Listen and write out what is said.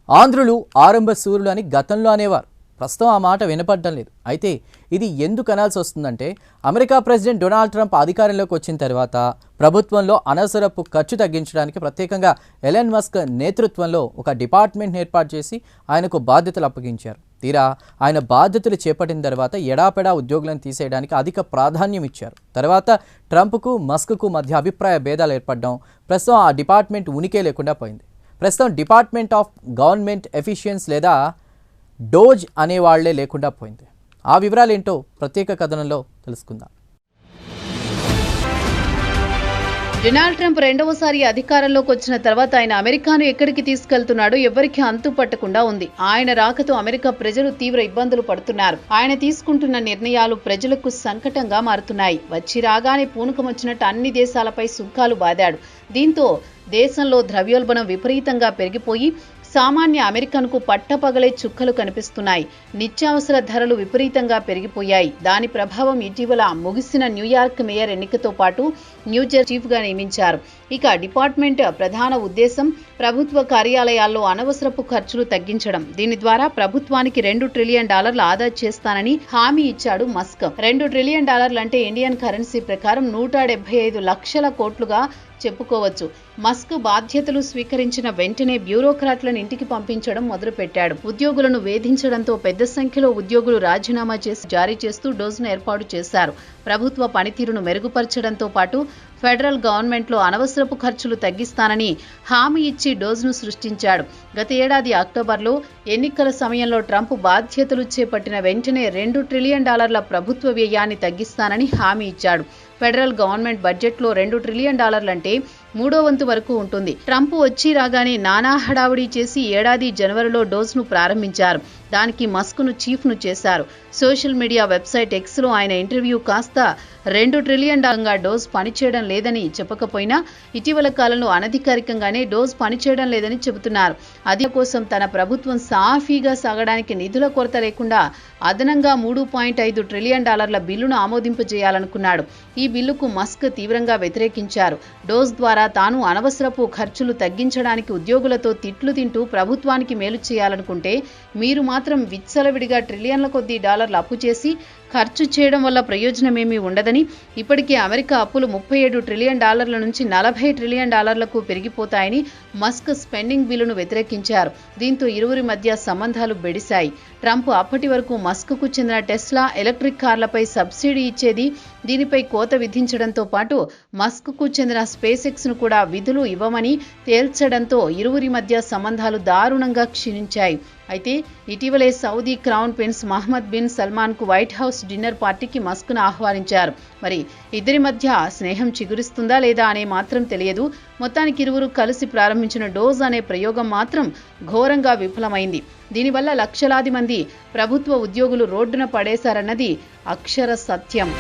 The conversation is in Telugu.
ఆంధ్రులు ఆరంభ సూర్యులు అని గతంలో అనేవారు. ప్రస్తుతం ఆ మాట వినపడడం లేదు. అయితే ఇది ఎందుకు అనాల్సి వస్తుందంటే, అమెరికా ప్రెసిడెంట్ డొనాల్డ్ ట్రంప్ అధికారంలోకి వచ్చిన తర్వాత ప్రభుత్వంలో అనవసరపు ఖర్చు తగ్గించడానికి ప్రత్యేకంగా ఎలన్ మస్క్ నేతృత్వంలో ఒక డిపార్ట్మెంట్ ఏర్పాటు చేసి ఆయనకు బాధ్యతలు అప్పగించారు. తీరా ఆయన బాధ్యతలు చేపట్టిన తర్వాత ఎడాపెడా ఉద్యోగులను తీసేయడానికి అధిక ప్రాధాన్యం ఇచ్చారు. తర్వాత ట్రంప్కు మస్క్కు మధ్య అభిప్రాయ భేదాలు ఏర్పడడం, ప్రస్తుతం ఆ డిపార్ట్మెంట్ ఉనికే లేకుండా పోయింది. ప్రస్తుతం డిపార్ట్మెంట్ ఆఫ్ గవర్నమెంట్ ఎఫిషియన్స్ లేదా డోజ్ అనేవాళ్లే లేకుండా పోయింది. ఆ వివరాలు ఏంటో ప్రత్యేక కథనంలో తెలుసుకుందాం. డొనాల్డ్ ట్రంప్ రెండవసారి అధికారంలోకి వచ్చిన తర్వాత ఆయన అమెరికాను ఎక్కడికి తీసుకెళ్తున్నాడో ఎవరికి అంతు పట్టకుండా ఉంది. ఆయన రాకతో అమెరికా ప్రజలు తీవ్ర ఇబ్బందులు పడుతున్నారు. ఆయన తీసుకుంటున్న నిర్ణయాలు ప్రజలకు సంకటంగా మారుతున్నాయి. వచ్చి రాగానే పూనకం వచ్చినట్టు అన్ని దేశాలపై సుంకాలు బాదాడు. దీంతో దేశంలో ద్రవ్యోల్బణం విపరీతంగా పెరిగిపోయి సామాన్య అమెరికన్కు పట్టపగలే చుక్కలు కనిపిస్తున్నాయి. నిత్యావసర ధరలు విపరీతంగా పెరిగిపోయాయి. దాని ప్రభావం ఇటీవల ముగిసిన న్యూయార్క్ మేయర్ ఎన్నికతో పాటు న్యూజెర్సీ చీఫ్గా నియమించారు. ఇక డిపార్ట్మెంట్ ప్రధాన ఉద్దేశం ప్రభుత్వ కార్యాలయాల్లో అనవసరపు ఖర్చులు తగ్గించడం. దీని ద్వారా ప్రభుత్వానికి $2 ట్రిలియన్ ఆదా చేస్తానని హామీ ఇచ్చాడు మస్క్. $2 ట్రిలియన్ అంటే ఇండియన్ కరెన్సీ ప్రకారం 175 లక్షల కోట్లుగా చెప్పుకోవచ్చు. మస్క్ బాధ్యతలు స్వీకరించిన వెంటనే బ్యూరోక్రాట్లను ఇంటికి పంపించడం మొదలుపెట్టాడు. ఉద్యోగులను వేధించడంతో పెద్ద సంఖ్యలో ఉద్యోగులు రాజీనామా చేసి జారీ చేస్తూ డోజ్ను ఏర్పాటు చేశారు. ప్రభుత్వ పనితీరును మెరుగుపరచడంతో పాటు ఫెడరల్ గవర్నమెంట్లో అనవసరపు ఖర్చులు తగ్గిస్తానని హామీ ఇచ్చి డోజ్ను సృష్టించాడు. గత ఏడాది అక్టోబర్లో ఎన్నికల సమయంలో ట్రంప్ బాధ్యతలు చేపట్టిన వెంటనే $2 ట్రిలియన్ ప్రభుత్వ వ్యయాన్ని తగ్గిస్తానని హామీ ఇచ్చాడు. ఫెడరల్ గవర్నమెంట్ బడ్జెట్లో $2 ట్రిలియన్ అంటే 3వ వంతు వరకు ఉంటుంది. ట్రంప్ వచ్చి రాగానే నానా హడావుడి చేసి ఏడాది జనవరిలో డోజ్ను ప్రారంభించారు. దానికి మస్క్ను చీఫ్ను చేశారు. సోషల్ మీడియా వెబ్సైట్ ఎక్స్లో ఆయన ఇంటర్వ్యూ కాస్త $2 ట్రిలియన్ డోజ్ పనిచేయడం లేదని చెప్పకపోయినా ఇటీవల కాలంలో అనధికారికంగానే డోజ్ పనిచేయడం లేదని చెబుతున్నారు. అది కోసం తన ప్రభుత్వం సాఫీగా సాగడానికి నిధుల కొరత లేకుండా అదనంగా $3.5 ట్రిలియన్ బిల్లును ఆమోదింపజేయాలనుకున్నాడు. ఈ బిల్లుకు మస్క్ తీవ్రంగా వ్యతిరేకించారు. డోజ్ ద్వారా తాను అనవసరపు ఖర్చులు తగ్గించడానికి ఉద్యోగులతో తిట్లు తింటూ ప్రభుత్వానికి మేలు చేయాలనుకుంటే మీరు మాత్రం విచ్చలవిడిగా ట్రిలియన్ల కొద్దీ డాలర్లు అప్పు చేసి ఖర్చు చేయడం వల్ల ప్రయోజనమేమీ ఉండదని, ఇప్పటికే అమెరికా అప్పులు $37 ట్రిలియన్ నుంచి $40 ట్రిలియన్ పెరిగిపోతాయని మస్క్ స్పెండింగ్ బిల్లును వ్యతిరేకించారు. దీంతో ఇరువురి మధ్య సంబంధాలు బెడిశాయి. ట్రంప్ అప్పటి వరకు మస్క్కు చెందిన టెస్లా ఎలక్ట్రిక్ కార్లపై సబ్సిడీ ఇచ్చేది. దీనిపై కోత విధించడంతో పాటు మస్క్కు చెందిన స్పేస్ ఎక్స్ను కూడా విధులు ఇవ్వమని తేల్చడంతో ఇరువురి మధ్య సంబంధాలు దారుణంగా క్షీణించాయి. అయితే ఇటీవలే Saudi crown prince Mohammed bin సల్మాన్కు వైట్ హౌస్ డిన్నర్ పార్టీకి మస్క్ను ఆహ్వానించారు. మరి ఇద్దరి మధ్య స్నేహం చిగురిస్తుందా లేదా అనే మాత్రం తెలియదు. మొత్తానికి ఇరువురు కలిసి ప్రారంభించిన డోజ్ అనే ప్రయోగం మాత్రం ఘోరంగా విఫలమైంది. దీనివల్ల లక్షలాది మంది ప్రభుత్వ ఉద్యోగులు రోడ్డున పడేశారన్నది అక్షర సత్యం.